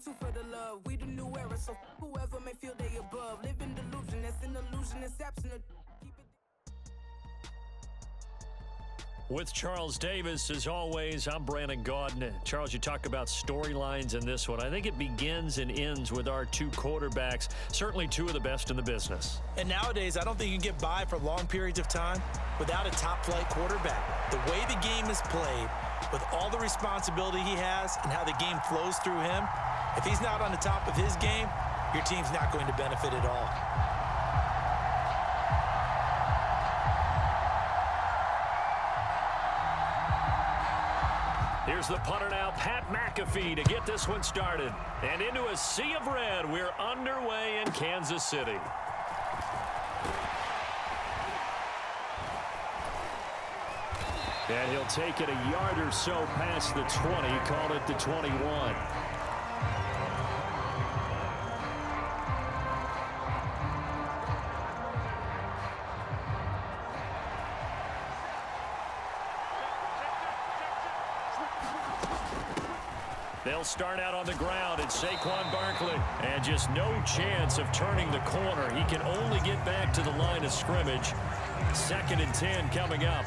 too for the love. We the new era, so whoever may feel they above. Live in delusion, that's an illusion, it's absent of. With Charles Davis, as always, I'm Brandon Gaudin. Charles, you talk about storylines in this one. I think it begins and ends with our two quarterbacks, certainly two of the best in the business. And nowadays, I don't think you can get by for long periods of time without a top-flight quarterback. The way the game is played, with all the responsibility he has and how the game flows through him, if he's not on the top of his game, your team's not going to benefit at all. Here's the punter now, Pat McAfee, to get this one started. And into a sea of red, we're underway in Kansas City. And he'll take it a yard or so past the 20, call it the 21. They'll start out on the ground, and Saquon Barkley. And just no chance of turning the corner. He can only get back to the line of scrimmage. 2nd and 10 coming up.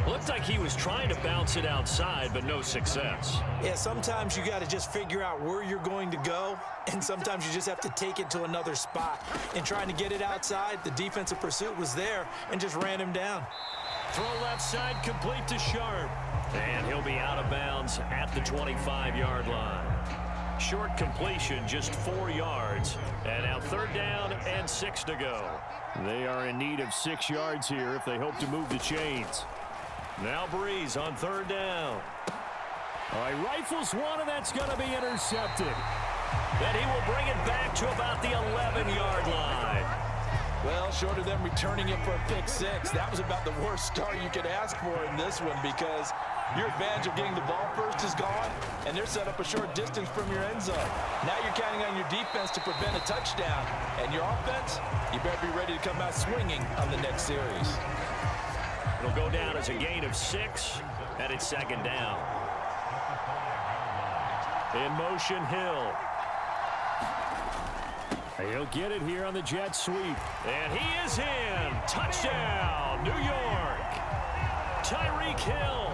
Looked like he was trying to bounce it outside, but no success. Yeah, sometimes you got to just figure out where you're going to go, and sometimes you just have to take it to another spot. In trying to get it outside, the defensive pursuit was there and just ran him down. Throw left side, complete to Sharp. And he'll be out of bounds at the 25-yard line. Short completion, just 4 yards. And now 3rd down and 6 to go. They are in need of 6 yards here if they hope to move the chains. Now Breeze on 3rd down. All right, rifles one, and that's going to be intercepted. Then he will bring it back to about the 11-yard line. Well, short of them returning it for a pick 6, that was about the worst start you could ask for in this one, because your advantage of getting the ball first is gone, and they're set up a short distance from your end zone. Now you're counting on your defense to prevent a touchdown, and your offense, you better be ready to come out swinging on the next series. It'll go down as a gain of 6, and it's 2nd down. In motion, Hill. He'll get it here on the jet sweep. And he is in. Touchdown, New York. Tyreek Hill,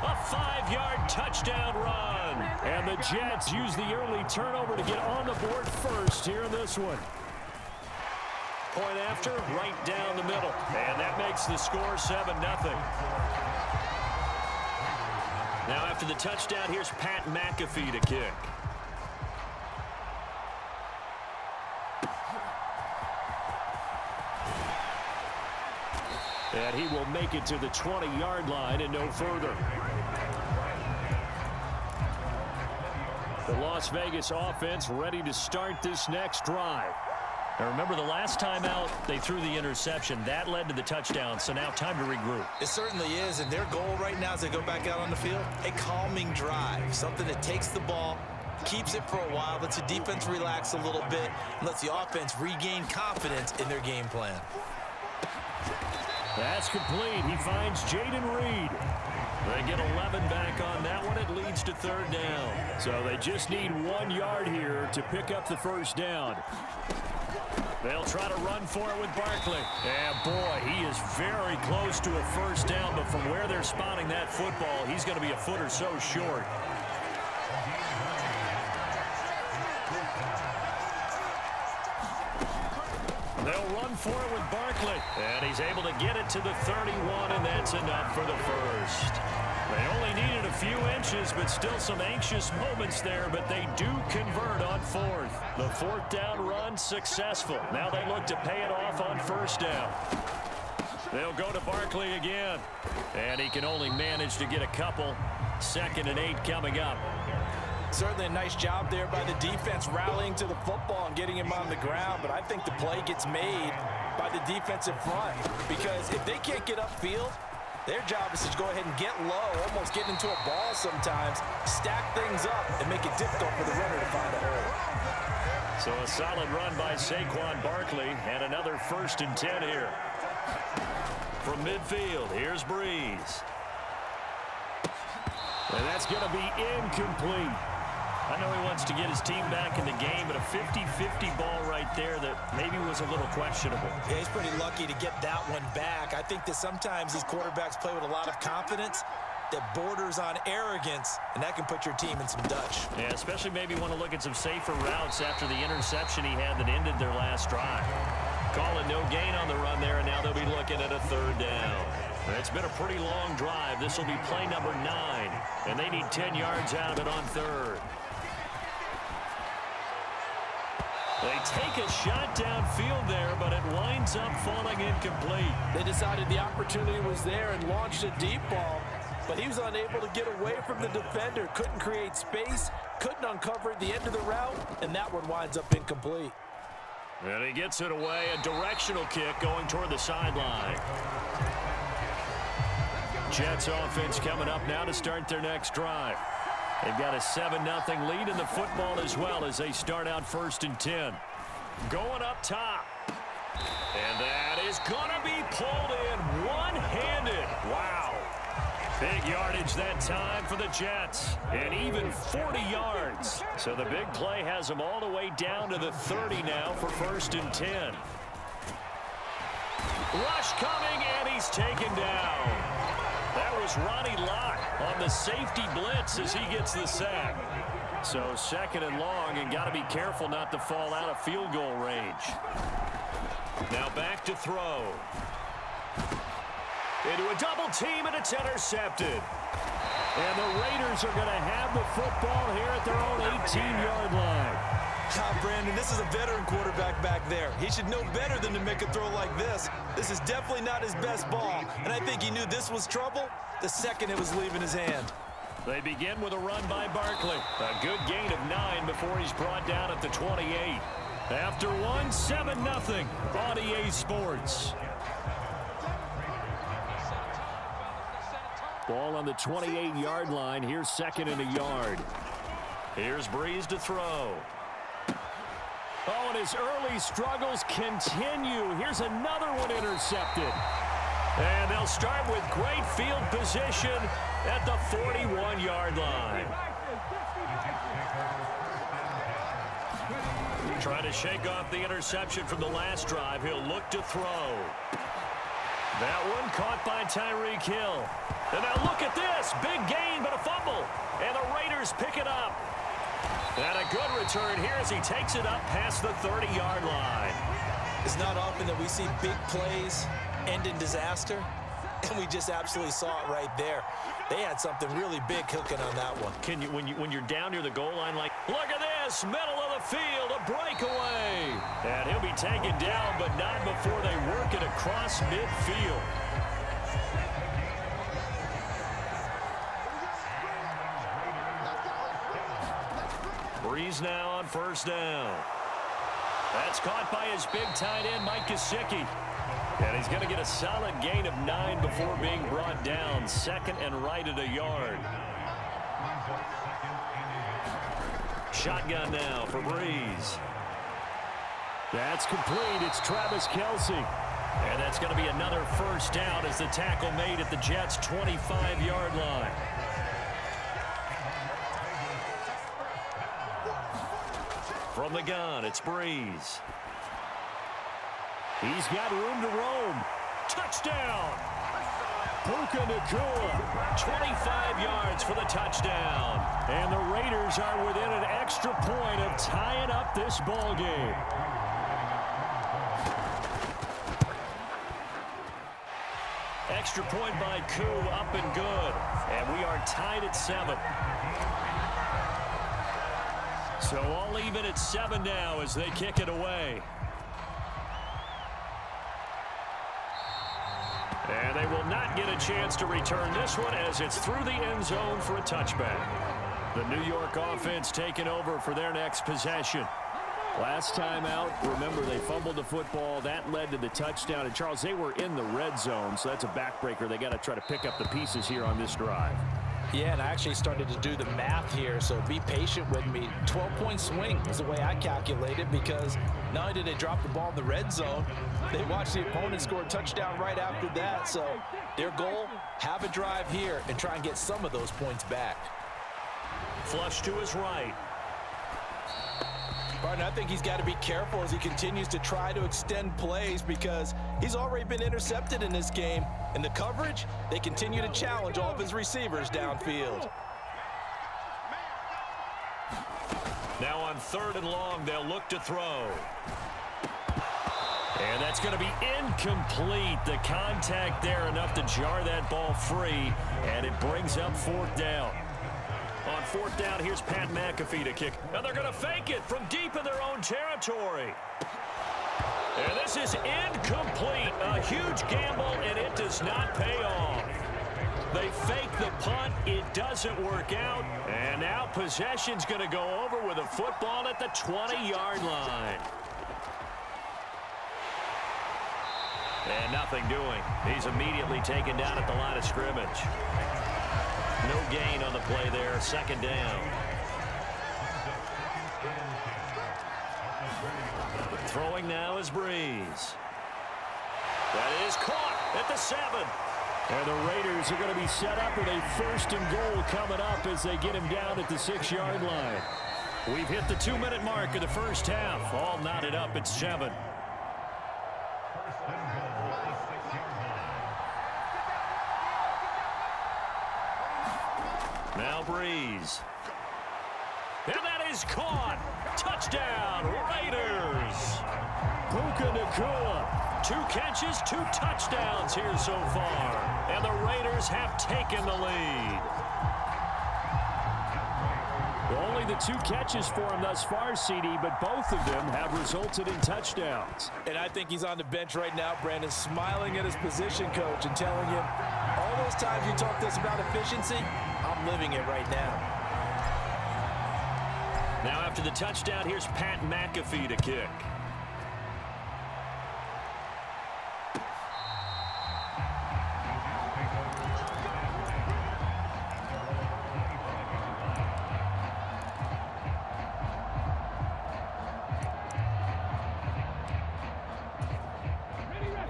a 5-yard touchdown run. And the Jets use the early turnover to get on the board first here in this one. Point after, right down the middle. And that makes the score 7-0. Now after the touchdown, here's Pat McAfee to kick. And he will make it to the 20-yard line and no further. The Las Vegas offense ready to start this next drive. Now remember, the last time out, they threw the interception. That led to the touchdown, so now time to regroup. It certainly is, and their goal right now as they go back out on the field, a calming drive, something that takes the ball, keeps it for a while, lets the defense relax a little bit, and lets the offense regain confidence in their game plan. That's complete. He finds Jaden Reed. They get 11 back on that one. It leads to 3rd down. So they just need 1 yard here to pick up the 1st down. They'll try to run for it with Barkley. And boy, he is very close to a 1st down, but from where they're spotting that football, he's going to be a foot or so short. They'll run for it with Barkley. And he's able to get it to the 31, and that's enough for the 1st. They only needed a few inches, but still some anxious moments there, but they do convert on 4th. The 4th down run successful. Now they look to pay it off on 1st down. They'll go to Barkley again. And he can only manage to get a couple. 2nd and 8 coming up. Certainly a nice job there by the defense rallying to the football and getting him on the ground, but I think the play gets made by the defensive front, because if they can't get upfield, their job is to go ahead and get low, almost get into a ball sometimes, stack things up, and make it difficult for the runner to find a hole. So a solid run by Saquon Barkley, and another 1st and 10 here. From midfield, here's Breeze. And that's going to be incomplete. I know he wants to get his team back in the game, but a 50-50 ball right there that maybe was a little questionable. Yeah, he's pretty lucky to get that one back. I think that sometimes these quarterbacks play with a lot of confidence that borders on arrogance, and that can put your team in some Dutch. Yeah, especially maybe want to look at some safer routes after the interception he had that ended their last drive. Call it no gain on the run there, and now they'll be looking at a third down. It's been a pretty long drive. This will be play number 9, and they need 10 yards out of it on third. They take a shot downfield there, but it winds up falling incomplete. They decided the opportunity was there and launched a deep ball, but he was unable to get away from the defender, couldn't create space, couldn't uncover the end of the route, and that one winds up incomplete. And he gets it away, a directional kick going toward the sideline. Jets offense coming up now to start their next drive. They've got a 7-0 lead in the football as well as they start out 1st and 10. Going up top. And that is going to be pulled in one-handed. Wow. Big yardage that time for the Jets, and even 40 yards. So the big play has them all the way down to the 30 now for 1st and 10. Rush coming, and he's taken down. That was Ronnie Lott on the safety blitz as he gets the sack. So 2nd and long, and got to be careful not to fall out of field goal range. Now back to throw. Into a double team, and it's intercepted. And the Raiders are going to have the football here at their own 18-yard line. Brandon, this is a veteran quarterback back there. He should know better than to make a throw like this. This is definitely not his best ball, and I think he knew this was trouble the second it was leaving his hand. They begin with a run by Barkley. A good gain of 9 before he's brought down at the 28. After one, 7-0 on EA Sports. Ball on the 28-yard line. Here's 2nd and a yard. Here's Breeze to throw. Oh, and his early struggles continue. Here's another one intercepted. And they'll start with great field position at the 41-yard line. Trying to shake off the interception from the last drive. He'll look to throw. That one caught by Tyreek Hill. And now look at this. Big gain, but a fumble. And the Raiders pick it up. And a good return here as he takes it up past the 30-yard line. It's not often that we see big plays end in disaster, and we just absolutely saw it right there. They had something really big cooking on that one. Can you, when you're down near the goal line, like, look at this, middle of the field, a breakaway. And he'll be taken down, but not before they work it across midfield. Breeze now on 1st down. That's caught by his big tight end, Mike Gesicki. And he's going to get a solid gain of 9 before being brought down. 2nd and right at a yard. Shotgun now for Breeze. That's complete. It's Travis Kelce. And that's going to be another 1st down as the tackle made at the Jets' 25-yard line. From the gun, it's Breeze. He's got room to roam. Touchdown! Puka Nacua, 25 yards for the touchdown. And the Raiders are within an extra point of tying up this ball game. Extra point by Koo, up and good. And we are tied at 7. So all even at 7 now as they kick it away. And they will not get a chance to return this one as it's through the end zone for a touchback. The New York offense taking over for their next possession. Last time out, remember, they fumbled the football. That led to the touchdown. And, Charles, they were in the red zone, so that's a backbreaker. They got to try to pick up the pieces here on this drive. Yeah, and I actually started to do the math here, so be patient with me. 12-point swing is the way I calculate it, because not only did they drop the ball in the red zone, they watched the opponent score a touchdown right after that. So their goal, have a drive here and try and get some of those points back. Flush to his right. Barton, I think he's got to be careful as he continues to try to extend plays because he's already been intercepted in this game. And the coverage, they continue to challenge all of his receivers downfield. Now on 3rd and long, they'll look to throw. And that's going to be incomplete. The contact there enough to jar that ball free, and it brings up 4th down. On 4th down, here's Pat McAfee to kick. And they're going to fake it from deep in their own territory. And this is incomplete. A huge gamble, and it does not pay off. They fake the punt. It doesn't work out. And now possession's going to go over with a football at the 20-yard line. And nothing doing. He's immediately taken down at the line of scrimmage. No gain on the play there. 2nd down. Throwing now is Breeze. That is caught at the 7. And the Raiders are going to be set up with a 1st and goal coming up as they get him down at the 6-yard line. We've hit the 2-minute mark of the first half. All knotted up at 7. Now Breeze. And that is caught. Touchdown, Raiders. Puka Nacua. 2 catches, 2 touchdowns here so far. And the Raiders have taken the lead. Only the 2 catches for him thus far, CD, but both of them have resulted in touchdowns. And I think he's on the bench right now, Brandon, smiling at his position coach and telling him, all those times you talked to us about efficiency, I'm living it right now. Now after the touchdown, here's Pat McAfee to kick.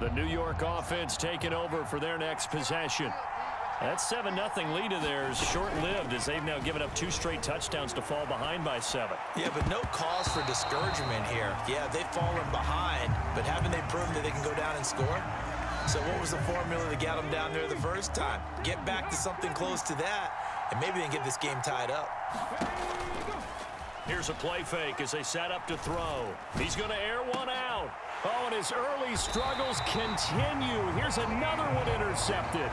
The New York offense taking over for their next possession. That 7-0 lead of theirs short-lived as they've now given up 2 straight touchdowns to fall behind by 7. Yeah, but no cause for discouragement here. Yeah, they've fallen behind, but haven't they proven that they can go down and score? So what was the formula that got them down there the first time? Get back to something close to that, and maybe they can get this game tied up. Here's a play fake as they set up to throw. He's going to air one out. Oh, and his early struggles continue. Here's another one intercepted.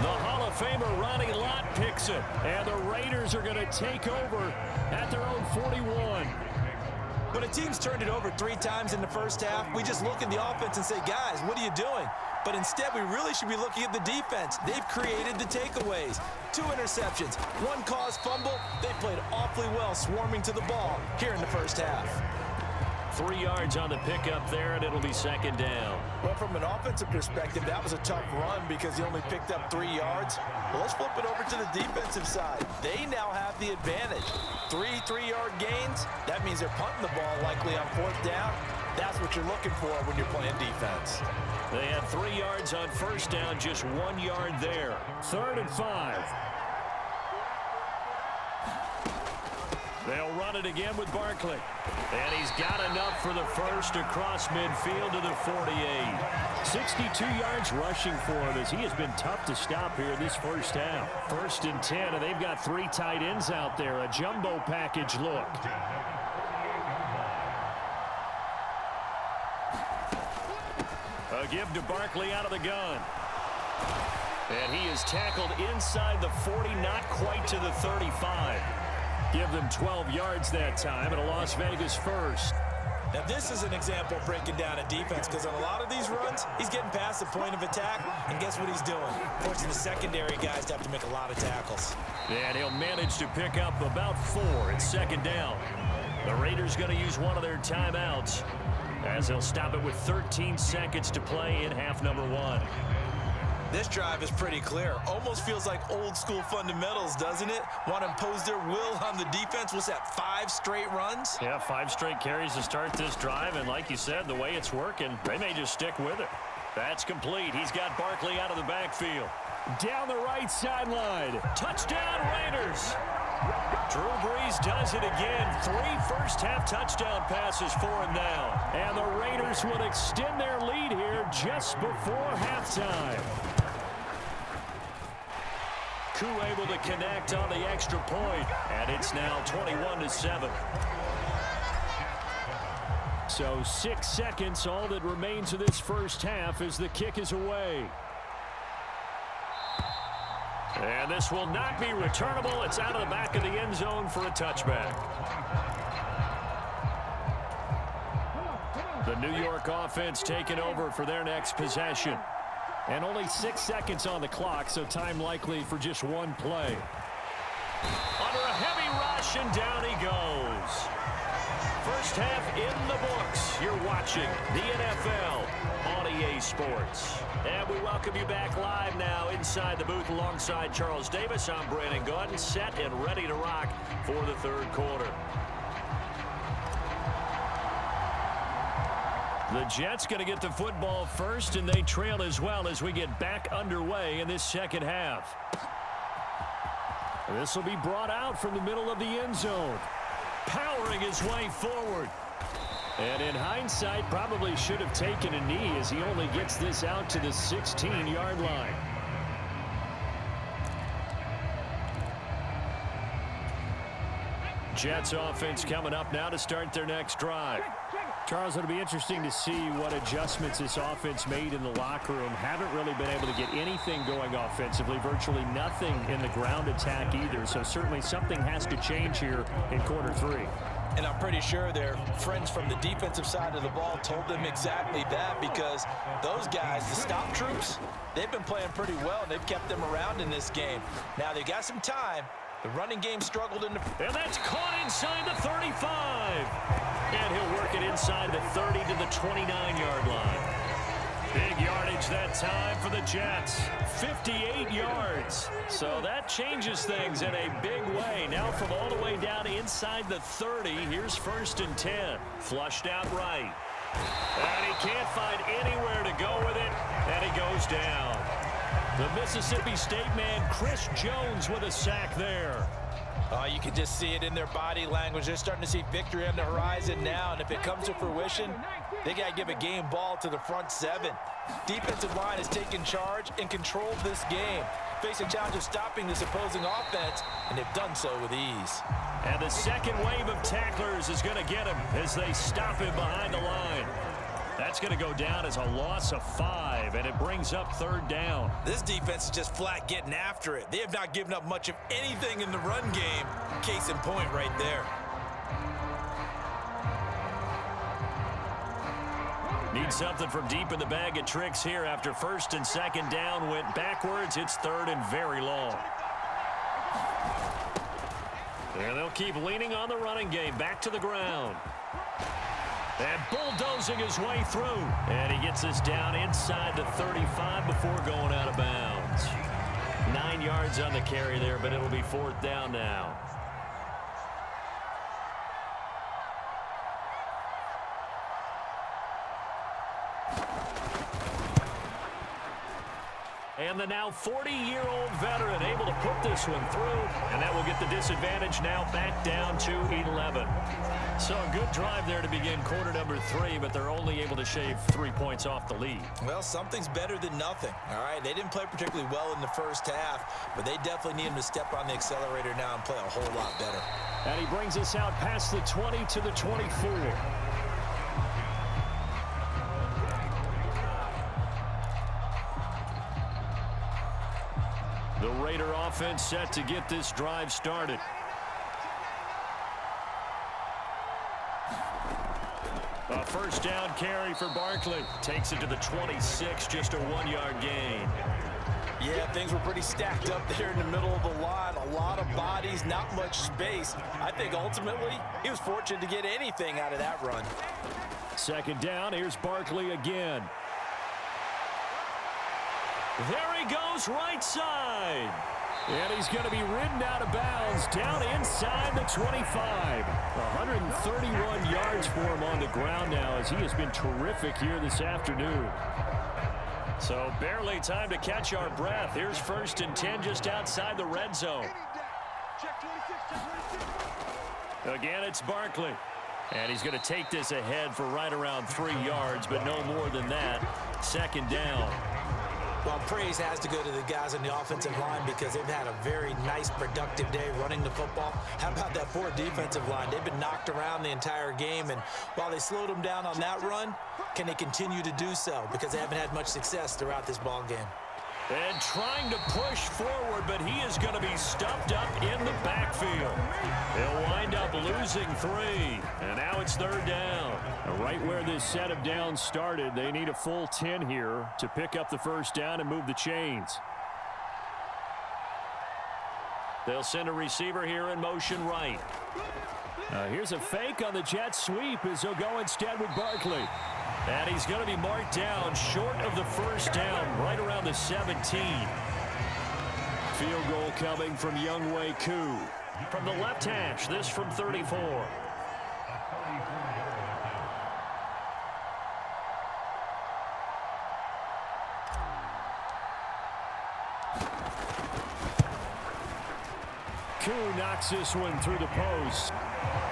The Hall of Famer Ronnie Lott picks it. And the Raiders are going to take over at their own 41. When a team's turned it over 3 times in the first half, we just look at the offense and say, guys, what are you doing? But instead, we really should be looking at the defense. They've created the takeaways. 2 interceptions, 1 caused fumble. They played awfully well swarming to the ball here in the first half. 3 yards on the pickup there, and it'll be 2nd down. Well, from an offensive perspective, that was a tough run because he only picked up 3 yards. Well, let's flip it over to the defensive side. They now have the advantage. 3 3-yard gains. That means they're punting the ball likely on 4th down. That's what you're looking for when you're playing defense. They had 3 yards on 1st down, just 1 yard there. 3rd and 5. They'll run it again with Barkley. And he's got enough for the first across midfield to the 48. 62 yards rushing for him as he has been tough to stop here this first half. 1st and 10, and they've got 3 tight ends out there. A jumbo package look. A give to Barkley out of the gun. And he is tackled inside the 40, not quite to the 35. Give them 12 yards that time at a Las Vegas first. Now, this is an example of breaking down a defense because on a lot of these runs, he's getting past the point of attack, and guess what he's doing? Forcing the secondary guys to have to make a lot of tackles. And he'll manage to pick up about 4 at 2nd down. The Raiders going to use one of their timeouts as they'll stop it with 13 seconds to play in half number 1. This drive is pretty clear. Almost feels like old school fundamentals, doesn't it? Want to impose their will on the defense. What's that, 5 straight runs? Yeah, 5 straight carries to start this drive, and like you said, the way it's working, they may just stick with it. That's complete. He's got Barkley out of the backfield. Down the right sideline. Touchdown, Raiders! Drew Brees does it again. 3 first-half touchdown passes for him now. And the Raiders will extend their lead here just before halftime. Koo able to connect on the extra point, and it's now 21-7. So 6 seconds, all that remains of this first half as the kick is away. And this will not be returnable. It's out of the back of the end zone for a touchback. The New York offense taking over for their next possession. And only 6 seconds on the clock, so time likely for just one play. Under a heavy rush, and down he goes. First half in the books. You're watching the NFL on EA Sports. And we welcome you back live now inside the booth alongside Charles Davis. I'm Brandon Gaudin, set and ready to rock for the third quarter. The Jets going to get the football first, and they trail as well as we get back underway in this second half. This will be brought out from the middle of the end zone. Powering his way forward. And in hindsight, probably should have taken a knee as he only gets this out to the 16-yard line. Jets offense coming up now to start their next drive. Charles, it'll be interesting to see what adjustments this offense made in the locker room. Haven't really been able to get anything going offensively, virtually nothing in the ground attack either. So certainly something has to change here in quarter 3. And I'm pretty sure their friends from the defensive side of the ball told them exactly that, because those guys, the stop troops, they've been playing pretty well, and they've kept them around in this game. Now they've got some time. The running game struggled in the... And that's caught inside the 35. And he'll work it inside the 30 to the 29-yard line. Big yardage that time for the Jets. 58 yards. So that changes things in a big way. Now from all the way down inside the 30, here's 1st and 10. Flushed out right. And he can't find anywhere to go with it. And he goes down. The Mississippi State man, Chris Jones, with a sack there. You can just see it in their body language. They're starting to see victory on the horizon now, and if it comes to fruition, they got to give a game ball to the front 7. Defensive line has taken charge and controlled this game, facing challenge of stopping this opposing offense, and they've done so with ease. And the second wave of tacklers is going to get him as they stop him behind the line. That's going to go down as a loss of 5, and it brings up 3rd down. This defense is just flat getting after it. They have not given up much of anything in the run game. Case in point right there. Need something from deep in the bag of tricks here after 1st and 2nd down went backwards. It's 3rd and very long. And they'll keep leaning on the running game. Back to the ground. And bulldozing his way through. And he gets us down inside the 35 before going out of bounds. 9 yards on the carry there, but it'll be 4th down now. And the now 40-year-old veteran able to put this one through, and that will get the disadvantage now back down to 11. So a good drive there to begin quarter number 3, but they're only able to shave 3 points off the lead. Well, something's better than nothing, all right? They didn't play particularly well in the first half, but they definitely need him to step on the accelerator now and play a whole lot better. And he brings us out past the 20 to the 24. The Raider offense set to get this drive started. A 1st down carry for Barkley. Takes it to the 26, just a 1-yard gain. Yeah, things were pretty stacked up there in the middle of the line. A lot of bodies, not much space. I think ultimately he was fortunate to get anything out of that run. 2nd down, here's Barkley again. There he goes, right side. And he's going to be ridden out of bounds down inside the 25. 131 yards for him on the ground now as he has been terrific here this afternoon. So barely time to catch our breath. Here's 1st and 10 just outside the red zone. Again, it's Barkley. And he's going to take this ahead for right around 3 yards, but no more than that. Second down. Well, praise has to go to the guys on the offensive line because they've had a very nice, productive day running the football. How about that poor defensive line? They've been knocked around the entire game, and while they slowed them down on that run, can they continue to do so? Because they haven't had much success throughout this ball game. And trying to push forward, but he is going to be stuffed up in the backfield. They'll wind up losing 3. And now it's third down. Right where this set of downs started, they need a full 10 here to pick up the first down and move the chains. They'll send a receiver here in motion right. Here's a fake on the jet sweep as they'll go instead with Barkley. And he's going to be marked down short of the first down, right around the 17. Field goal coming from Younghoe Koo. From the left hash, this from 34. Koo knocks this one through the post.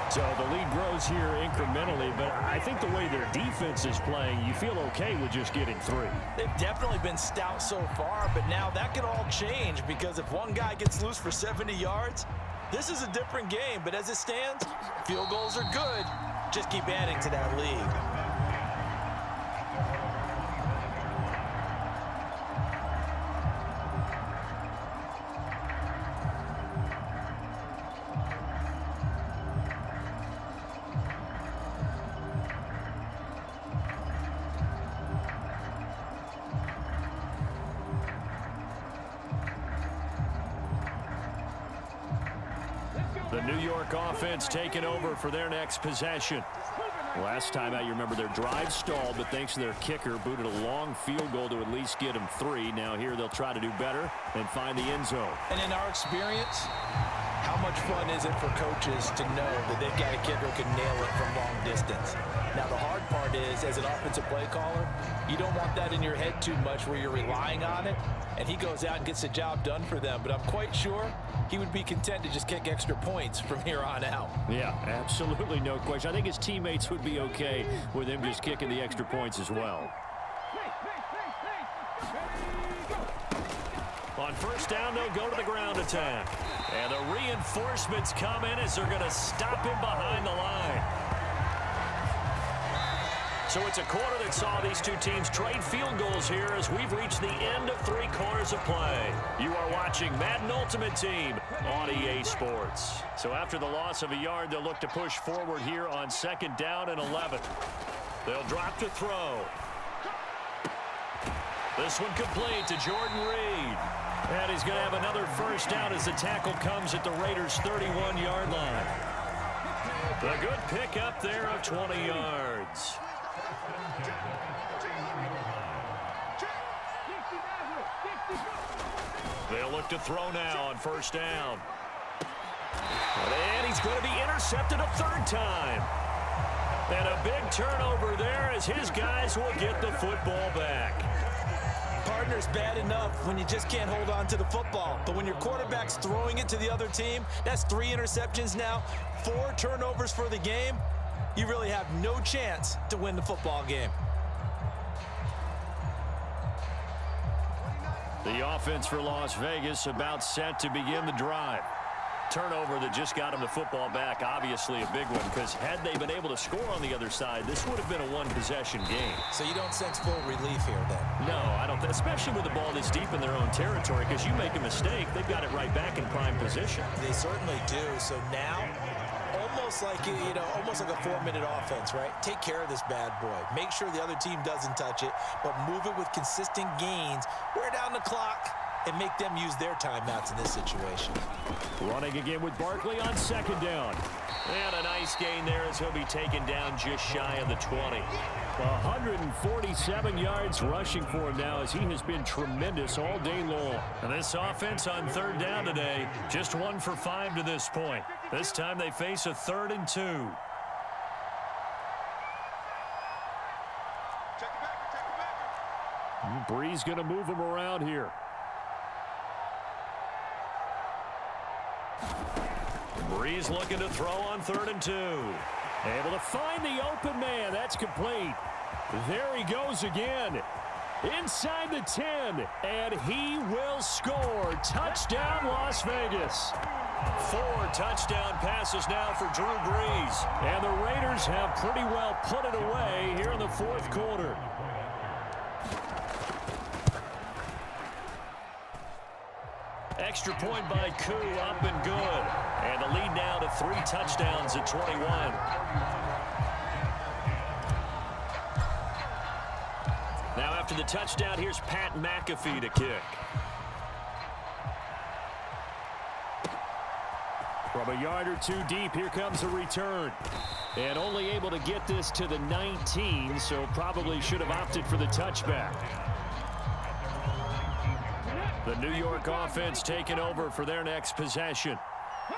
So the lead grows here incrementally, but I think the way their defense is playing, you feel okay with just getting 3. They've definitely been stout so far, but now that could all change because if one guy gets loose for 70 yards, this is a different game. But as it stands, field goals are good. Just keep adding to that lead. The New York offense taking over for their next possession. Last time out, you remember their drive stalled, but thanks to their kicker, booted a long field goal to at least get them 3. Now here they'll try to do better and find the end zone. And in our experience, how much fun is it for coaches to know that they've got a kicker who can nail it from long distance? Now, the hard part is, as an offensive play caller, you don't want that in your head too much where you're relying on it, and he goes out and gets the job done for them. But I'm quite sure he would be content to just kick extra points from here on out. Yeah, absolutely no question. I think his teammates would be okay with him just kicking the extra points as well. On first down, they'll go to the ground attack. And the reinforcements come in as they're going to stop him behind the line. So it's a quarter that saw these two teams trade field goals here as we've reached the end of 3 quarters of play. You are watching Madden Ultimate Team on EA Sports. So after the loss of a yard, they'll look to push forward here on second down and 11. They'll drop to throw. This one complete to Jordan Reed. And he's going to have another first down as the tackle comes at the Raiders' 31-yard line. A good pickup there of 20 yards. They'll look to throw now on first down. And he's going to be intercepted a 3rd time. And a big turnover there as his guys will get the football back. Partner's bad enough when you just can't hold on to the football. But when your quarterback's throwing it to the other team, that's 3 interceptions now, 4 turnovers for the game. You really have no chance to win the football game. The offense for Las Vegas about set to begin the drive. Turnover that just got him the football back, obviously a big one, because had they been able to score on the other side, this would have been a one-possession game. So you don't sense full relief here then? No, I don't, especially with the ball this deep in their own territory, because you make a mistake, they've got it right back in prime position. They certainly do. So now, almost like, almost like a 4-minute offense, right? Take care of this bad boy. Make sure the other team doesn't touch it, but move it with consistent gains. Wear down the clock and make them use their timeouts in this situation. Running again with Barkley on second down. And a nice gain there as he'll be taken down just shy of the 20. 147 yards rushing for him now as he has been tremendous all day long. And this offense on third down today, just 1 for 5 to this point. This time they face a 3rd and 2. Breeze going to move him around here. Breeze looking to throw on 3rd and 2. Able to find the open man. That's complete. There he goes again. Inside the 10, and he will score. Touchdown, Las Vegas. 4 touchdown passes now for Drew Brees. And the Raiders have pretty well put it away here in the 4th quarter. Extra point by Koo, up and good. And the lead now to 3 touchdowns at 21. Now after the touchdown, here's Pat McAfee to kick. From a yard or 2 deep, here comes a return. And only able to get this to the 19, so probably should have opted for the touchback. The New York offense taking over for their next possession.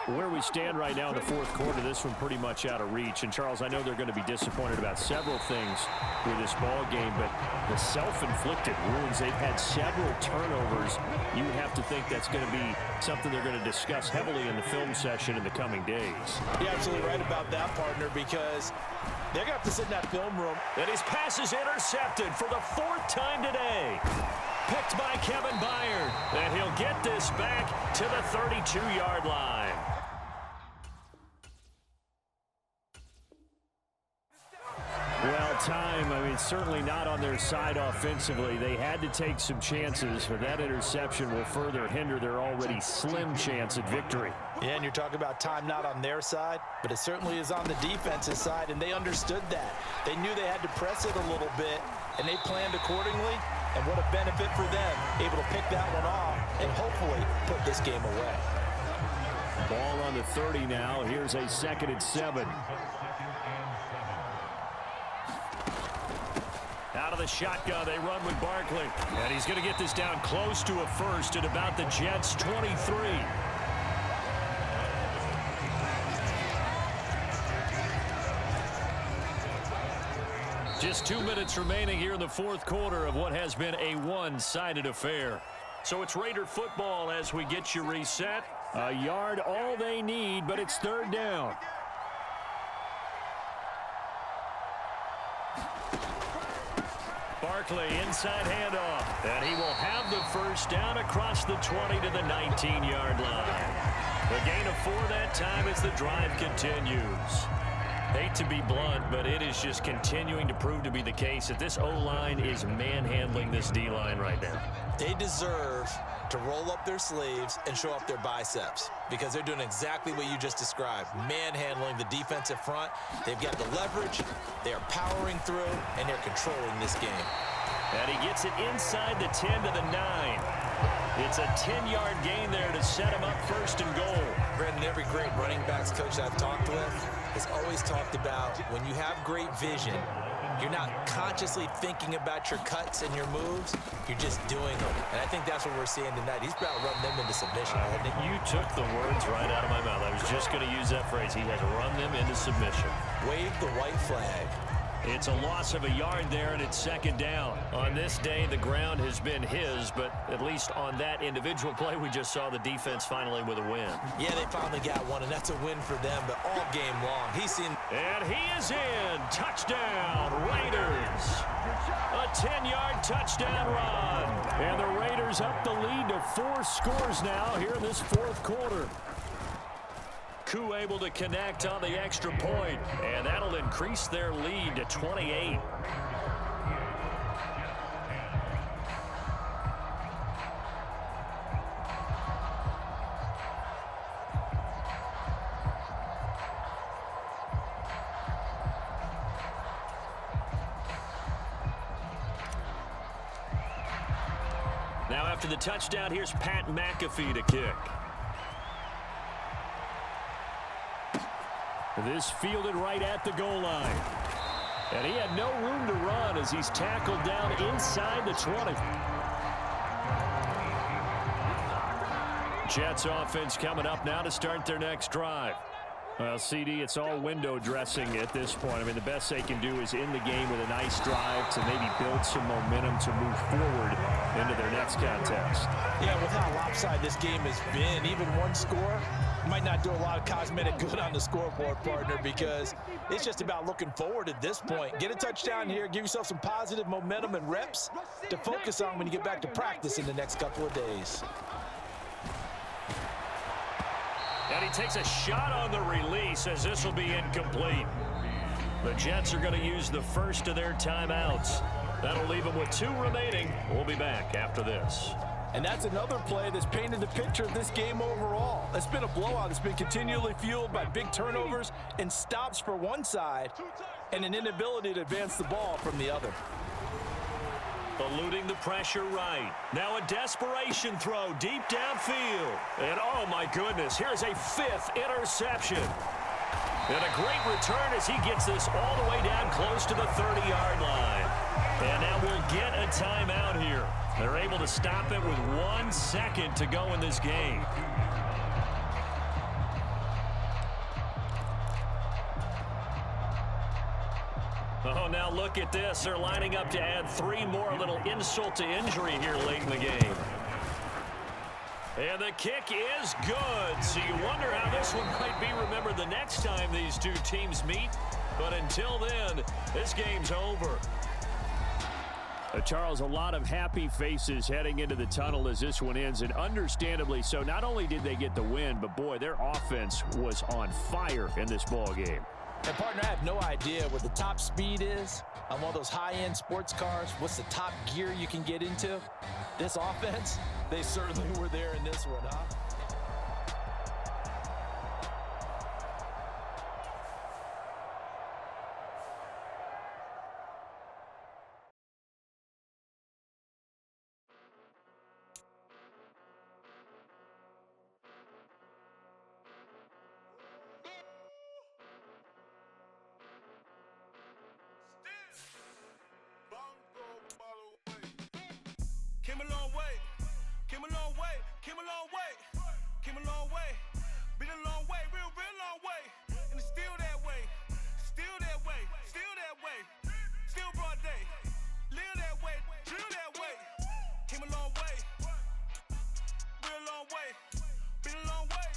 Where we stand right now in the 4th quarter, this one pretty much out of reach. And, Charles, I know they're going to be disappointed about several things with this ball game, but the self-inflicted wounds, they've had several turnovers. You would have to think that's going to be something they're going to discuss heavily in the film session in the coming days. You're absolutely right about that, partner, because they're going to have to sit in that film room. And his pass is intercepted for the 4th time today. Picked by Kevin Byard. And he'll get this back to the 32-yard line. Well, time, I mean, certainly not on their side offensively. They had to take some chances, but that interception will further hinder their already slim chance at victory. Yeah, and you're talking about time not on their side, but it certainly is on the defensive side, and they understood that. They knew they had to press it a little bit, and they planned accordingly, and what a benefit for them, able to pick that one off and hopefully put this game away. Ball on the 30 now. Here's a 2nd and 7. Out of the shotgun, they run with Barkley. And he's going to get this down close to a first at about the Jets' 23. Just 2 minutes remaining here in the 4th quarter of what has been a one-sided affair. So it's Raider football as we get you reset. A yard all they need, but it's 3rd down. Barkley inside handoff, and he will have the first down across the 20 to the 19-yard line. A gain of 4 that time as the drive continues. Hate to be blunt, but it is just continuing to prove to be the case that this O-line is manhandling this D-line right now. They deserve to roll up their sleeves and show up their biceps because they're doing exactly what you just described, manhandling the defensive front. They've got the leverage, they are powering through, and they're controlling this game. And he gets it inside the 10 to the 9. It's a 10-yard gain there to set him up 1st and goal. Brandon, every great running backs coach I've talked with has always talked about when you have great vision, you're not consciously thinking about your cuts and your moves, you're just doing them. And I think that's what we're seeing tonight. He's about to run them into submission. You took the words right out of my mouth. I was just going to use that phrase. He has run them into submission. Wave the white flag. It's a loss of a yard there, and it's 2nd down. On this day, the ground has been his, but at least on that individual play, we just saw the defense finally with a win. Yeah, they finally got one, and that's a win for them, but all game long. He's seen... And he is in. Touchdown, Raiders. A 10-yard touchdown run. And the Raiders up the lead to 4 scores now here in this 4th quarter. Koo able to connect on the extra point, and that'll increase their lead to 28. Now after the touchdown, here's Pat McAfee to kick. This fielded right at the goal line. And he had no room to run as he's tackled down inside the 20. Jets offense coming up now to start their next drive. Well, CD, it's all window dressing at this point. I mean, the best they can do is end the game with a nice drive to maybe build some momentum to move forward into their next contest. Yeah, with how lopsided this game has been, even one score might not do a lot of cosmetic good on the scoreboard, partner, because it's just about looking forward at this point. Get a touchdown here, give yourself some positive momentum and reps to focus on when you get back to practice in the next couple of days. And he takes a shot on the release as this will be incomplete. The Jets are going to use the first of their timeouts. That'll leave them with 2 remaining. We'll be back after this. And that's another play that's painted the picture of this game overall. It's been a blowout. It's been continually fueled by big turnovers and stops for one side and an inability to advance the ball from the other. Eluding the pressure right. Now a desperation throw deep downfield. And oh my goodness, here's a 5th interception. And a great return as he gets this all the way down close to the 30-yard line. And now we'll get a timeout here. They're able to stop it with 1 second to go in this game. Oh, now look at this. They're lining up to add 3 more, a little insult to injury here late in the game. And the kick is good. So you wonder how this one might be remembered the next time these two teams meet. But until then, this game's over. Charles, a lot of happy faces heading into the tunnel as this one ends, and understandably so. Not only did they get the win, but boy, their offense was on fire in this ball game. And partner, I have no idea what the top speed is on one of those high-end sports cars. What's the top gear you can get into? This offense, they certainly were there in this one, huh? Came a long way, came a long way, came a long way, came a long way, been a long way, real long way, and it's still that way, still that way, still that way, still broad day, live that way, drill that way, came a long way, real long way, been a long way,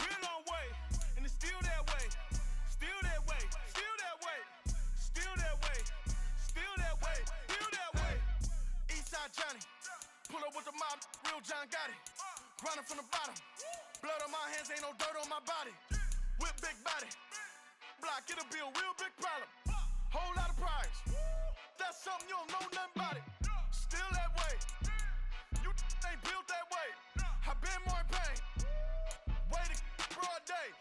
real long way, and it's still that way, still that way, still that way, still that way, still that way, still that way. Eastside Johnny, pull up with the mob, real John Gotti. Grinding from the bottom, blood on my hands, ain't no dirt on my body. Whip big body, block, it'll be a real big problem. Whole lot of prize, that's something you don't know nothing about it. Still that way, you ain't built that way. I been more in pain, way to broad day.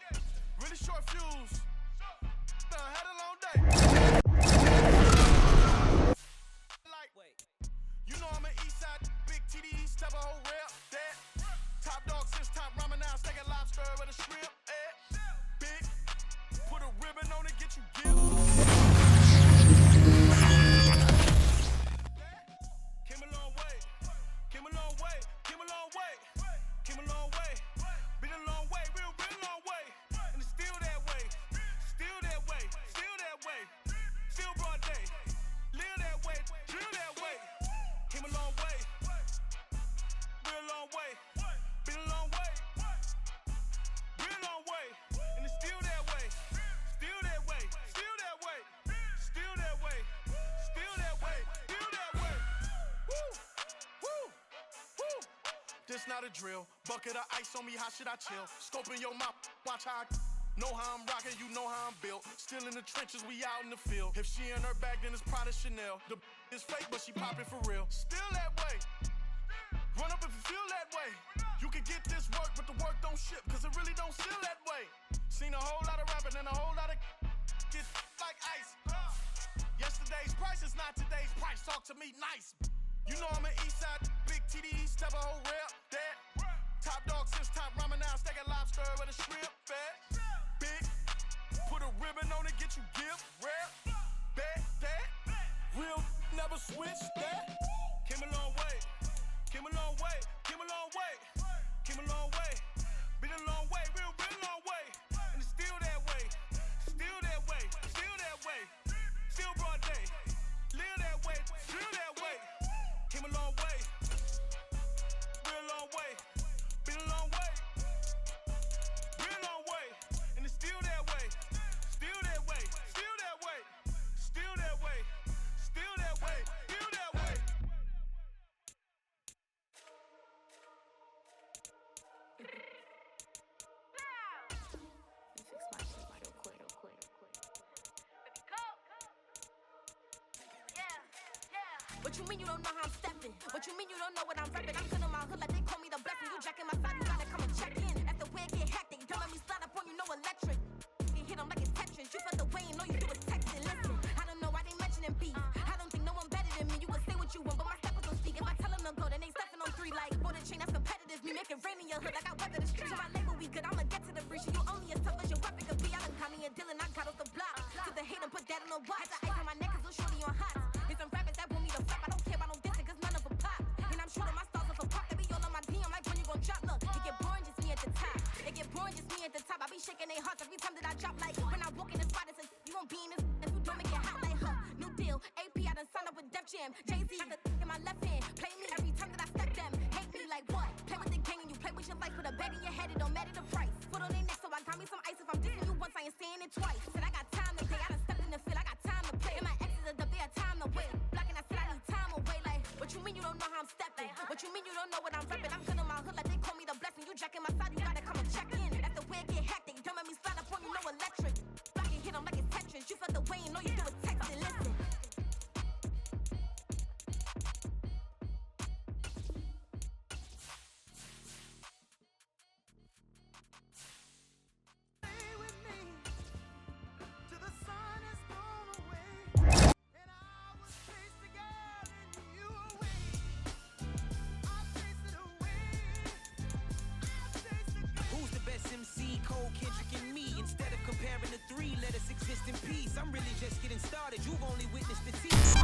Really short fuse, had a long day. You know I'm an Eastside, big TD, step a whole rep, that. Top dog since top ramen now, steak and lobster with a shrimp, big, put a ribbon on it, get you gift. Came a long way, came a long way, came a long way, came a long way, been a long way, real long way, and it's still that way, still that way, still that way, still broad day, live that way, drill that way. Came a long way, real long way, been a long way, real long way, and it's still that way, still that way, still that way, still that way, still that way, still that way. Woo, woo, woo. This not a drill, bucket of ice on me, how should I chill? Scope in your mouth, watch how I know how I'm rocking, you know how I'm built. Still in the trenches, we out in the field. If she in her bag, then it's Prada Chanel. The is fake, but she poppin' for real. Still that way. Run up if you feel that way. You can get this work, but the work don't ship, cause it really don't feel that way. Seen a whole lot of rapping and a whole lot of get like ice. Yesterday's price is not today's price. Talk to me nice. You know I'm an Eastside, big TD, step a whole rep, that. Top dog since top ramen now, steak and lobster with a shrimp, fat. Big, put a ribbon on it, get you gift, rap, that. Real, never switch that. Came a long way, came a long way, came a long way, came a long way. you don't know how I'm stepping? What you mean you don't know what I'm repping? I'm good on my hood like they call me the blessing. You jacking my side, you gotta come and check in. That's the way it get hectic. Don't let me slide up on you, no electric. You hit them like it's Tetris. You felt the way and all you do is texting. Listen, I don't know why they mentioning beef. I don't think no one better than me. You would say what you want, but my steppers don't speak. If I tell them to go, then they stepping on 3 like for the chain. That's competitive. Me make it rain in your hood like I weather the street. So my label we good. I'ma get to the breach. You only as tough as your weapon could be. I done caught me a deal and I got off the block. To the hate and put that on the watch. The ice on my neck is a shorty on hot. It's some rappers that want me to flop. I don't care about no dissing cause none of them pop. And I'm shooting my stars off a pop. They be all on my DM like when you gon' drop. Look, it get boring just me at the top. It get boring just me at the top. I be shaking their hearts every time that I drop. Like when I walk in the spot, it says you gon' be in this. If you don't make it hot like her. New deal, AP, I done signed up with Def Jam. Jay-Z got the in my left hand. Play me every time that I step them. Hate me like what? Play with the gang and you play with your life. Put a bag in your head, it don't matter the price. Put on their neck, so I got me some ice. If I'm dissing you once, I ain't saying it twice. Said I got time today, I done stepped in the field, I got time to play. And my exes are up, they had time to wait. Blocking, I said I need time away. Like, what you mean you don't know how I'm stepping? What you mean you don't know what I'm repping? I'm good on my hood like they call me the blessing. You jacking my side, you gotta come and check in. That's the way it get hectic. Don't let me slide up on you, no electric. Blocking, hit them like it's Tetris. You felt the way and all you do is text and listen. Stay with me till the sun is blown away, and I will chase the girl in you away. I'll chase it away. I'll chase the girl. Who's the best MC? Cole, Kendrick, and me. Instead of comparing the 3, let us exist in peace. I'm really just getting started. You've only witnessed the tease.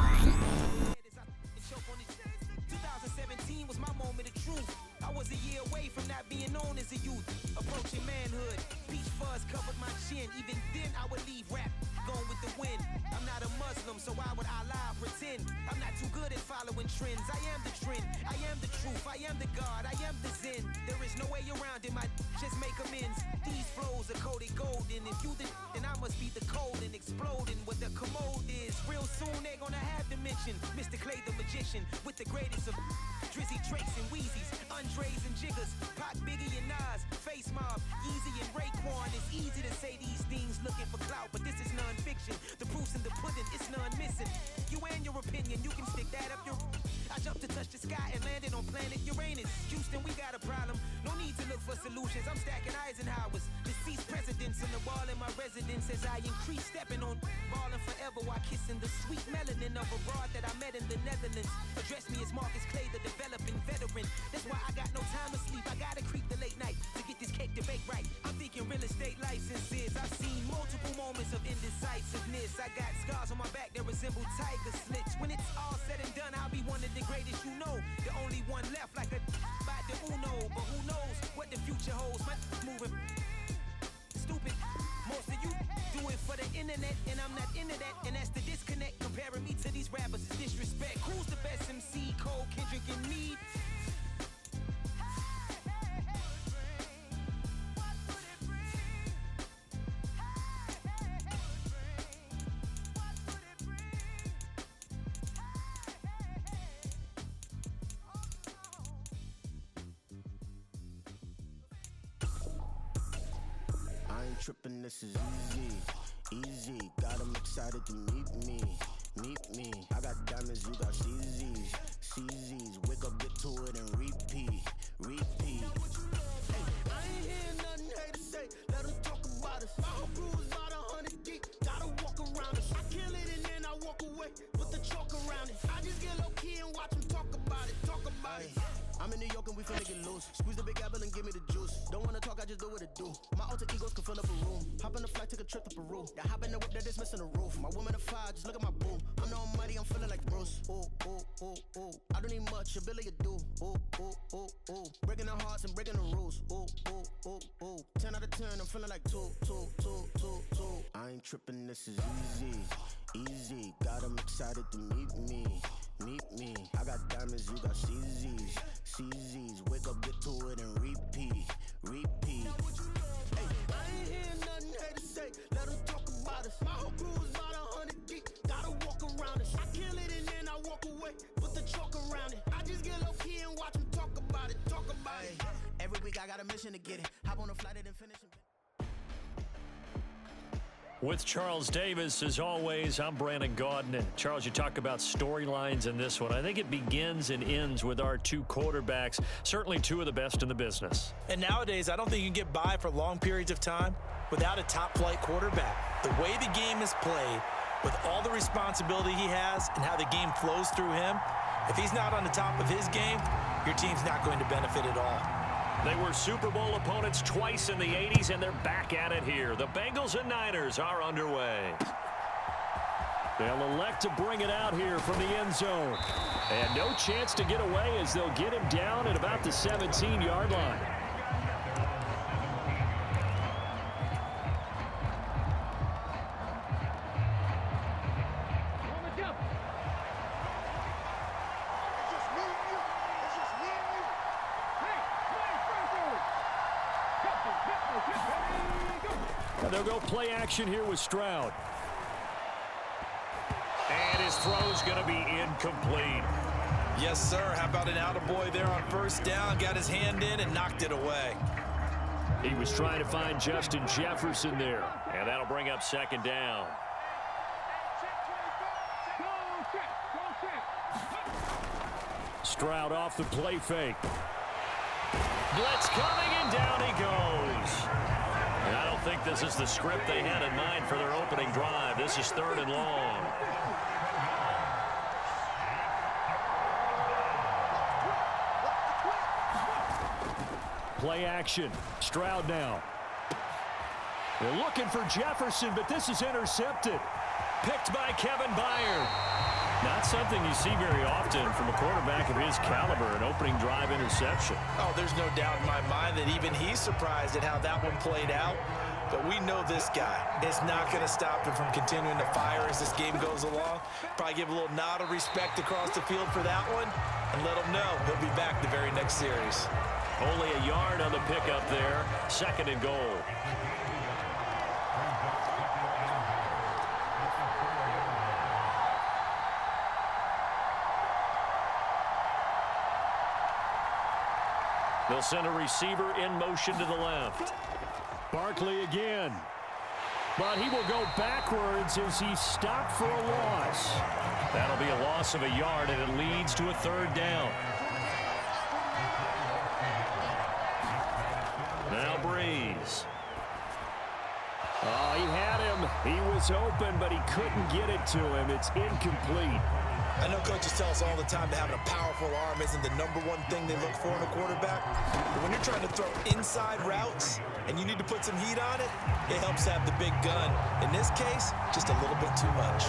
2017 was my moment of truth. I was a year away from not being known as a youth. Approaching manhood. Peach fuzz covered my chin. Even then I would leave rap going with the wind. I'm not a Muslim, so why would I lie or pretend? I'm not too good at following trends. I am the trend. I am the truth. I am the God. I am the Zen. There is no way around it. My just make amends. These flows are coated golden. If you the then I must be the cold and exploding what the commode is. Real soon they gonna have to mention Mr. Clay the magician with the greatest of Drizzy, Drakes, and Wheezies, Andres and Jiggers, Pac, Biggie, and Nas, Face Mob, Easy and Raekwon. It's easy to say these things looking for clout, but this is non-fiction. The proof's in the pudding, it's none missing. You and your opinion, you can stick that up your. I jumped to touch the sky and landed on planet Uranus. Houston, we got a problem. No need to look for solutions. I'm stacking Eisenhowers. Deceased presidents on the wall in my residence as I increase stepping on ballin' forever while kissing the sweet melanin of a broad that I met in the Netherlands. Address me as Marcus Clay, the developing veteran. That's why I got no time to sleep. I gotta creep the late night to get this cake to bake right. I'm thinking real estate licenses. I've seen multiple moments of indecisiveness. I got scars on my back that resemble tiger slits. When it's all said and done, I'll be one of the greatest you know. The only one left like a by the Uno. But who knows what the future holds? My moving stupid. Most of you do it for the internet, and I'm not into that. And that's the disconnect. Comparing me to these rappers is disrespect. Who's the best MC? Cole, Kendrick, and me. I ain't tripping, this is easy, easy. Got 'em excited to meet me. I got diamonds, you got CZs. Wake up, get to it, and repeat. Hey, I ain't hearing nothing haters say. Let 'em talk about us. My whole crew is about 100 deep. Gotta walk around us. I kill it and then I walk away. Put the chalk around it. I just get low key and watch 'em talk about it. I'm in New York and we finna get loose. Squeeze the big apple and give me the juice. Don't wanna talk, I just do what it do. My alter egos can fill up a room. Hop on the flight, take a trip to Peru. That hop in the whip that is missing the roof. My woman a fire, just look at my boo. I'm the almighty, I'm feeling like Bruce. Ooh. I don't need much, ability to do. Ooh. Breaking the hearts and breaking the rules. Ooh. 10 out of 10, I'm feeling like two. I ain't tripping, this is easy. Got 'em excited to meet me. I got diamonds, you got CZs. Wake up, get to it, and repeat. Hey, I ain't hearing nothing haters say. Let 'em talk about us. My whole crew is about 100 deep. Gotta walk around us. I kill it and then I walk away. Put the chalk around it. I just get low key and watch 'em talk about it. Every week I got a mission to get it. Hop on a flight and then finish it. With Charles Davis, as always, I'm Brandon Gaudin. And Charles, you talk about storylines in this one. I think it begins and ends with our two quarterbacks, certainly two of the best in the business. And nowadays, I don't think you can get by for long periods of time without a top-flight quarterback. The way the game is played, with all the responsibility he has and how the game flows through him, if he's not on the top of his game, your team's not going to benefit at all. They were Super Bowl opponents twice in the 80s, and they're back at it here. The Bengals and Niners are underway. They'll elect to bring it out here from the end zone. And no chance to get away as they'll get him down at about the 17-yard line. They'll go play action here with Stroud. And his throw's going to be incomplete. Yes, sir. How about an attaboy there on first down? Got his hand in and knocked it away. He was trying to find Justin Jefferson there. And that'll bring up second down. Stroud off the play fake. Blitz coming, and down he goes. And I don't think this is the script they had in mind for their opening drive. This is 3rd and long. Play action. Stroud now. They're looking for Jefferson, but this is intercepted. Picked by Kevin Byard. Not something you see very often from a quarterback of his caliber, an opening drive interception. Oh, there's no doubt in my mind that even he's surprised at how that one played out. But we know this guy is not going to stop him from continuing to fire as this game goes along. Probably give a little nod of respect across the field for that one and let him know he'll be back the very next series. Only a yard on the pickup there. 2nd and goal. They'll send a receiver in motion to the left. Barkley again. But he will go backwards as he's stopped for a loss. That'll be a loss of a yard, and it leads to a 3rd down. Now Breeze. Oh, he had him. He was open, but he couldn't get it to him. It's incomplete. I know coaches tell us all the time that having a powerful arm isn't the #1 thing they look for in a quarterback. But when you're trying to throw inside routes and you need to put some heat on it, it helps have the big gun. In this case, just a little bit too much.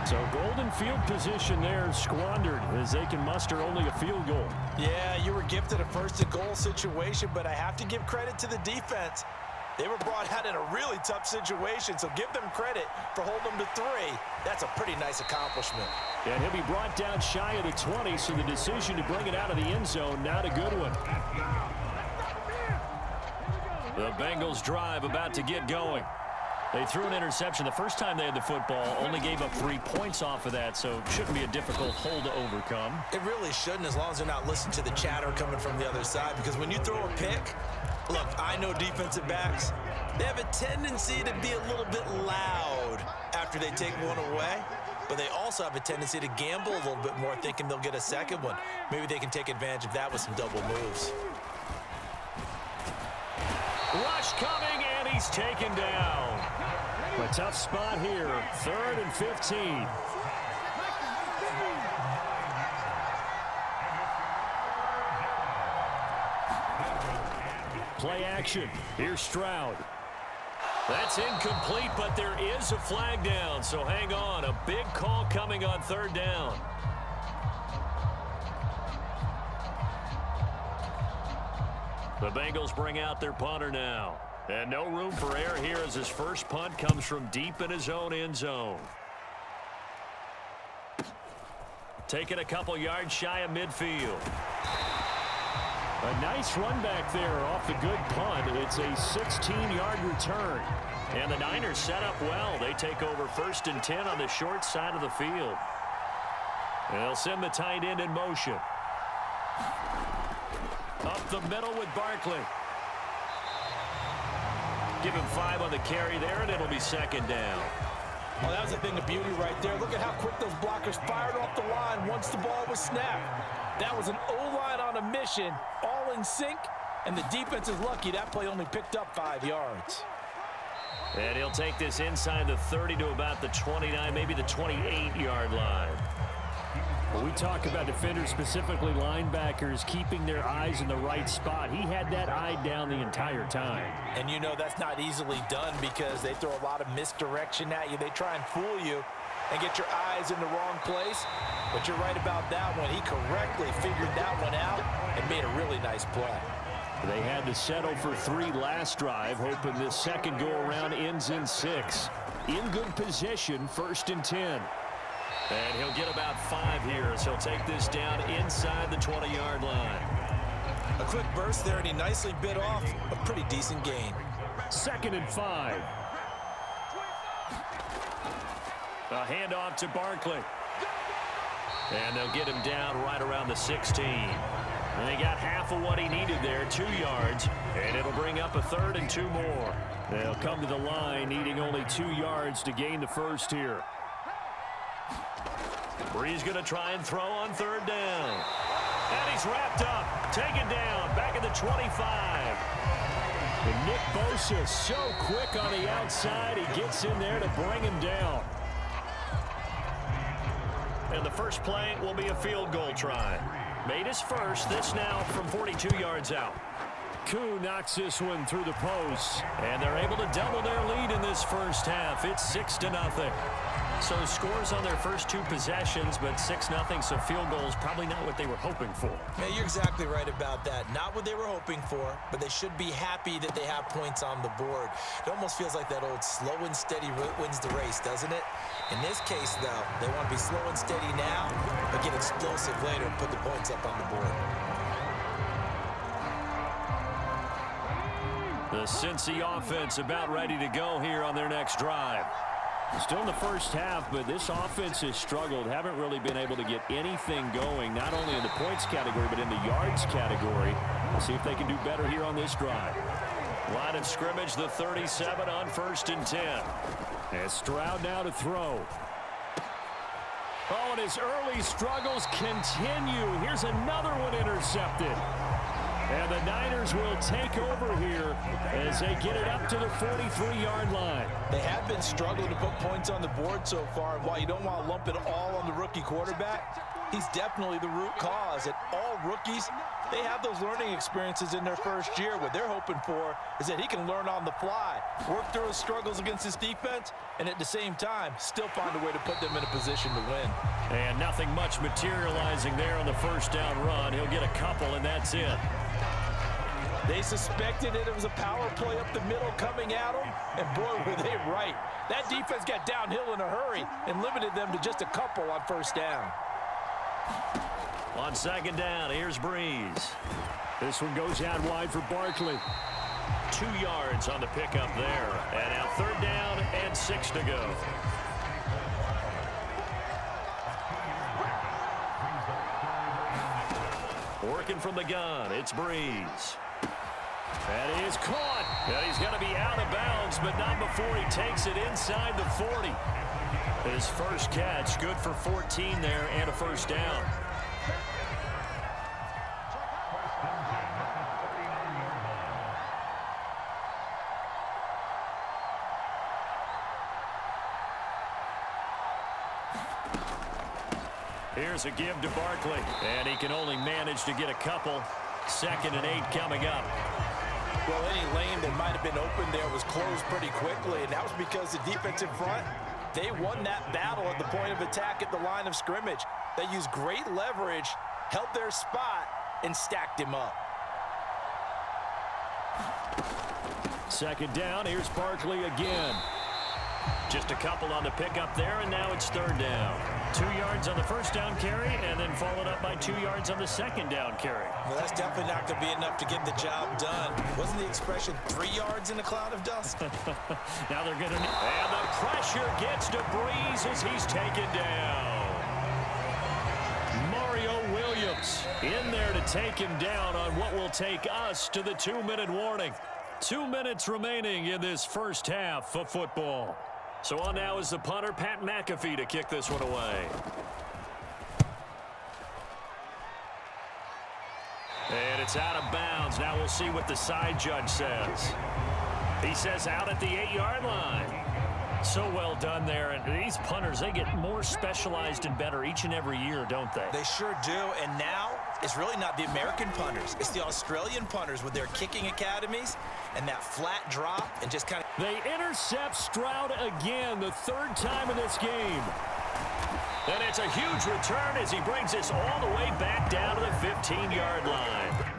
So golden field position there squandered as they can muster only a field goal. Yeah, you were gifted a 1st and goal situation, but I have to give credit to the defense. They were brought out in a really tough situation, so give them credit for holding them to 3. That's a pretty nice accomplishment. And he'll be brought down shy of the 20, so the decision to bring it out of the end zone, not a good one. The Bengals drive about to get going. They threw an interception the first time they had the football, only gave up 3 points off of that, so shouldn't be a difficult hole to overcome. It really shouldn't, as long as they're not listening to the chatter coming from the other side, because when you throw a pick, look, I know defensive backs, they have a tendency to be a little bit loud after they take one away, but they also have a tendency to gamble a little bit more, thinking they'll get a second one. Maybe they can take advantage of that with some double moves. Rush coming, and he's taken down. A tough spot here, 3rd and 15. Play action. Here's Stroud. That's incomplete, but there is a flag down, so hang on. A big call coming on 3rd down. The Bengals bring out their punter now. And no room for error here as his first punt comes from deep in his own end zone. Taking a couple yards shy of midfield. A nice run back there off the good punt. It's a 16-yard return. And the Niners set up well. They take over 1st and 10 on the short side of the field. And they'll send the tight end in motion. Up the middle with Barkley. Give him 5 on the carry there, and it'll be second down. Well, that was a thing of beauty right there. Look at how quick those blockers fired off the line once the ball was snapped. That was an O-line on a mission, all in sync, and the defense is lucky that play only picked up 5 yards. And he'll take this inside the 30 to about the 29, maybe the 28-yard line. When we talk about defenders, specifically linebackers, keeping their eyes in the right spot, he had that eye down the entire time. And you know that's not easily done because they throw a lot of misdirection at you. They try and fool you and get your eyes in the wrong place. But you're right about that one. He correctly figured that one out and made a really nice play. They had to settle for 3 last drive, hoping this second go-around ends in 6. In good position, 1st and 10. And he'll get about 5 here, so he'll take this down inside the 20-yard line. A quick burst there, and he nicely bit off a pretty decent gain. 2nd and 5. A handoff to Barkley. And they'll get him down right around the 16. And they got half of what he needed there, 2 yards, and it'll bring up a 3rd and 2 more. They'll come to the line, needing only 2 yards to gain the first here. Brees going to try and throw on 3rd down. And he's wrapped up, taken down, back at the 25. And Nick Bosa so quick on the outside, he gets in there to bring him down. And the first play will be a field goal try. Made his first, this now from 42 yards out. Koo knocks this one through the post. And they're able to double their lead in this first half. It's 6-0. So scores on their first 2 possessions, but 6-0, so field goals probably not what they were hoping for. Yeah, you're exactly right about that. Not what they were hoping for, but they should be happy that they have points on the board. It almost feels like that old slow and steady wins the race, doesn't it? In this case, though, they want to be slow and steady now, but get explosive later and put the points up on the board. The Cincy offense about ready to go here on their next drive. Still in the first half, but this offense has struggled. Haven't really been able to get anything going, not only in the points category, but in the yards category. We'll see if they can do better here on this drive. Line of scrimmage, the 37 on 1st and 10. And Stroud now to throw. Oh, and his early struggles continue. Here's another one intercepted. And the Niners will take over here as they get it up to the 43-yard line. They have been struggling to put points on the board so far, and while you don't want to lump it all on the rookie quarterback, he's definitely the root cause. And all rookies, they have those learning experiences in their first year. What they're hoping for is that he can learn on the fly, work through his struggles against his defense, and at the same time, still find a way to put them in a position to win. And nothing much materializing there on the first down run. He'll get a couple, and that's it. They suspected it was a power play up the middle coming at them, and boy, were they right. That defense got downhill in a hurry and limited them to just a couple on first down. On 2nd down, here's Brees. This one goes out wide for Barkley. 2 yards on the pickup there. And now 3rd down and 6 to go. Working from the gun, it's Brees. That is caught. And he's going to be out of bounds, but not before he takes it inside the 40. His first catch, good for 14 there and a first down. Here's a give to Barkley, and he can only manage to get a couple. 2nd and 8 coming up. Well, any lane that might have been open there was closed pretty quickly, and that was because the defense in front, they won that battle at the point of attack at the line of scrimmage. They used great leverage, held their spot, and stacked him up. 2nd down, here's Barkley again. Just a couple on the pickup there, and now it's 3rd down. 2 yards on the first down carry, and then followed up by 2 yards on the 2nd down carry. Well, that's definitely not going to be enough to get the job done. Wasn't the expression 3 yards in a cloud of dust? Now they're going to... And the pressure gets to Brees as he's taken down. Mario Williams in there to take him down on what will take us to the 2-minute warning. 2 minutes remaining in this first half of football. So on now is the punter, Pat McAfee, to kick this one away. And it's out of bounds. Now we'll see what the side judge says. He says out at the 8-yard line. So well done there. And these punters, they get more specialized and better each and every year, don't they? They sure do. And now it's really not the American punters. It's the Australian punters with their kicking academies and that flat drop and just kind of... They intercept Stroud again, the third time in this game. And it's a huge return as he brings this all the way back down to the 15-yard line.